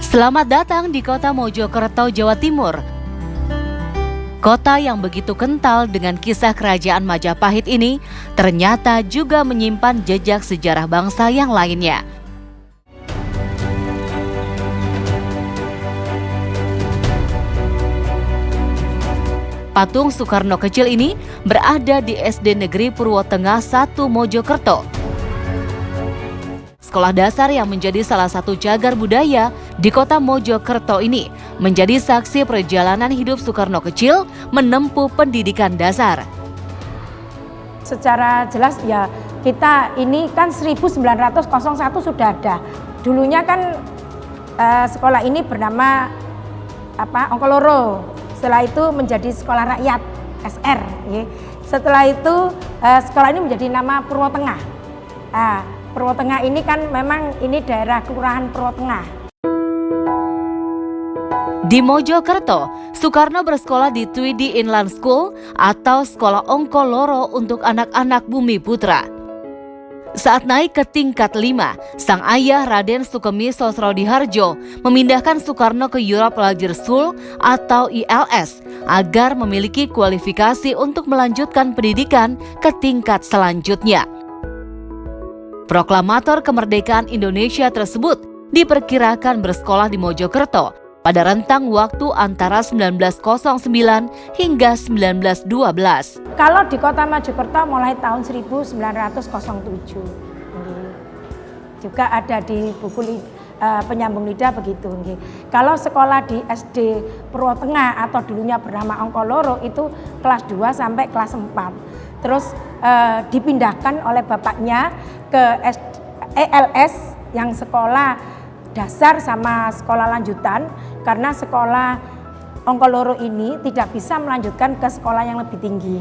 Selamat datang di kota Mojokerto, Jawa Timur. Kota yang begitu kental dengan kisah kerajaan Majapahit ini ternyata juga menyimpan jejak sejarah bangsa yang lainnya. Patung Soekarno kecil ini berada di SD Negeri Purwotengah 1 Mojokerto. Sekolah dasar yang menjadi salah satu cagar budaya di kota Mojokerto ini menjadi saksi perjalanan hidup Soekarno kecil menempuh pendidikan dasar. Secara jelas ya kita ini kan 1901 sudah ada. Dulunya kan sekolah ini bernama Ongkoloro. Setelah itu menjadi sekolah rakyat SR. Setelah itu sekolah ini menjadi nama Purwotengah. Purwotengah ini kan memang ini daerah Kelurahan Purwotengah. Di Mojokerto, Soekarno bersekolah di Tweedy Inland School atau Sekolah Ongkoloro untuk anak-anak Bumi Putra. Saat naik ke tingkat 5, sang ayah Raden Sukemi Sosrodihardjo memindahkan Soekarno ke Europe Leisure School atau ILS agar memiliki kualifikasi untuk melanjutkan pendidikan ke tingkat selanjutnya. Proklamator kemerdekaan Indonesia tersebut diperkirakan bersekolah di Mojokerto pada rentang waktu antara 1909 hingga 1912. Kalau di kota Mojokerto mulai tahun 1907. Juga ada di buku penyambung lidah begitu. Kalau sekolah di SD Purwotengah atau dulunya bernama Ongkoloro itu kelas 2 sampai kelas 4. Terus dipindahkan oleh bapaknya ke ELS yang sekolah dasar sama sekolah lanjutan karena sekolah Ongkoloro ini tidak bisa melanjutkan ke sekolah yang lebih tinggi.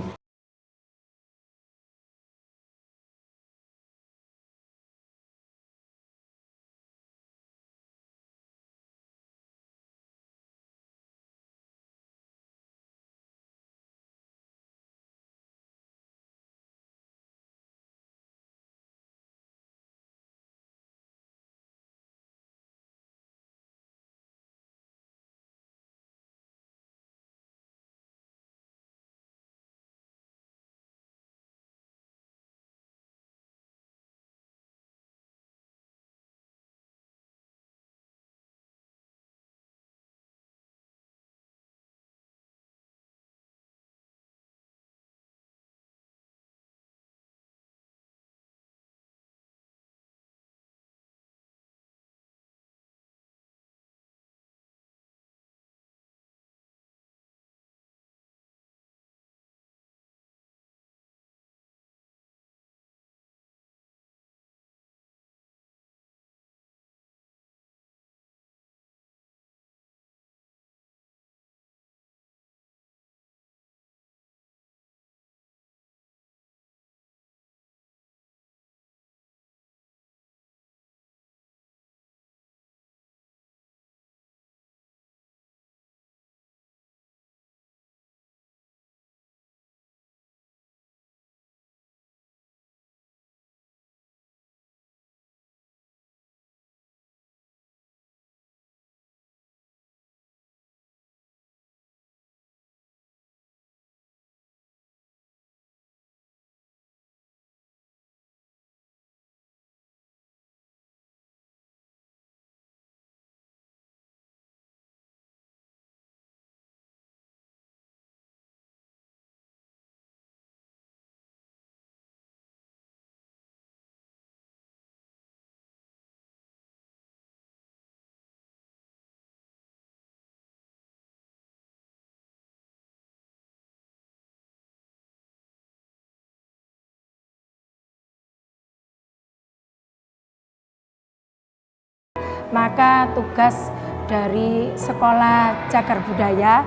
Maka tugas dari sekolah cagar budaya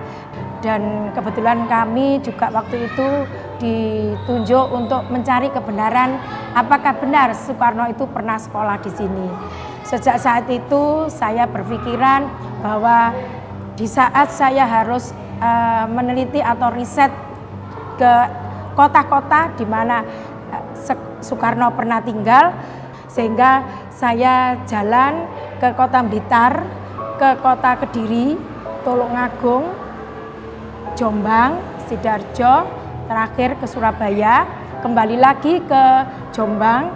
dan kebetulan kami juga waktu itu ditunjuk untuk mencari kebenaran apakah benar Soekarno itu pernah sekolah di sini. Sejak saat itu saya berpikiran bahwa di saat saya harus meneliti atau riset ke kota-kota di mana Soekarno pernah tinggal, sehingga saya jalan ke Kota Blitar, ke kota Kediri, Tulungagung, Jombang, Sidoarjo, terakhir ke Surabaya, kembali lagi ke Jombang.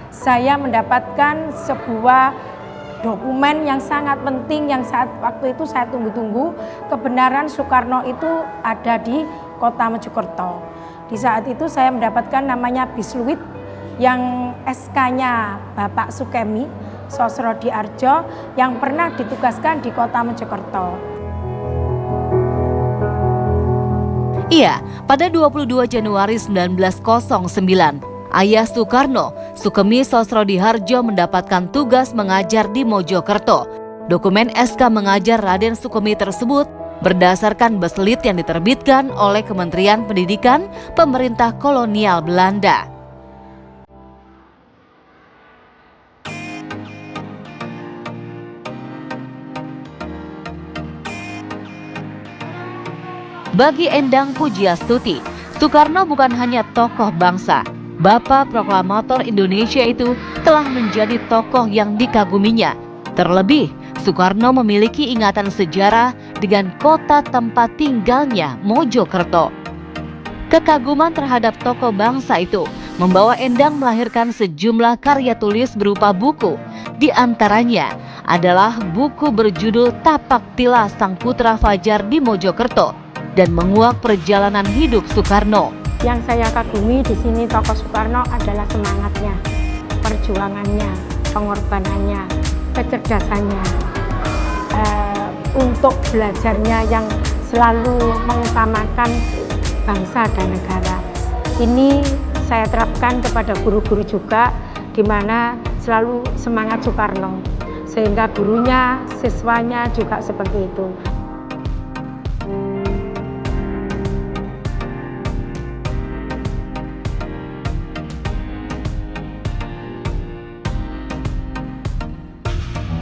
Saya mendapatkan sebuah dokumen yang sangat penting yang saat waktu itu saya tunggu-tunggu, kebenaran Soekarno itu ada di kota Mojokerto. Di saat itu saya mendapatkan namanya Bisluit yang SK-nya Bapak Sukemi Sosrodiarjo yang pernah ditugaskan di kota Mojokerto. Iya, pada 22 Januari 1909, Ayah Soekarno, Sukemi Sosrodiharjo mendapatkan tugas mengajar di Mojokerto. Dokumen SK mengajar Raden Sukemi tersebut berdasarkan beslit yang diterbitkan oleh Kementerian Pendidikan Pemerintah Kolonial Belanda. Bagi Endang Pujiastuti, Soekarno bukan hanya tokoh bangsa. Bapak Proklamator Indonesia itu telah menjadi tokoh yang dikaguminya. Terlebih, Soekarno memiliki ingatan sejarah dengan kota tempat tinggalnya, Mojokerto. Kekaguman terhadap tokoh bangsa itu membawa Endang melahirkan sejumlah karya tulis berupa buku. Di antaranya adalah buku berjudul Tapak Tilas Sang Putra Fajar di Mojokerto dan menguak perjalanan hidup Soekarno. Yang saya kagumi di sini tokoh Soekarno adalah semangatnya, perjuangannya, pengorbanannya, kecerdasannya, untuk belajarnya yang selalu mengutamakan bangsa dan negara. Ini saya terapkan kepada guru-guru juga, di mana selalu semangat Soekarno, sehingga gurunya, siswanya juga seperti itu.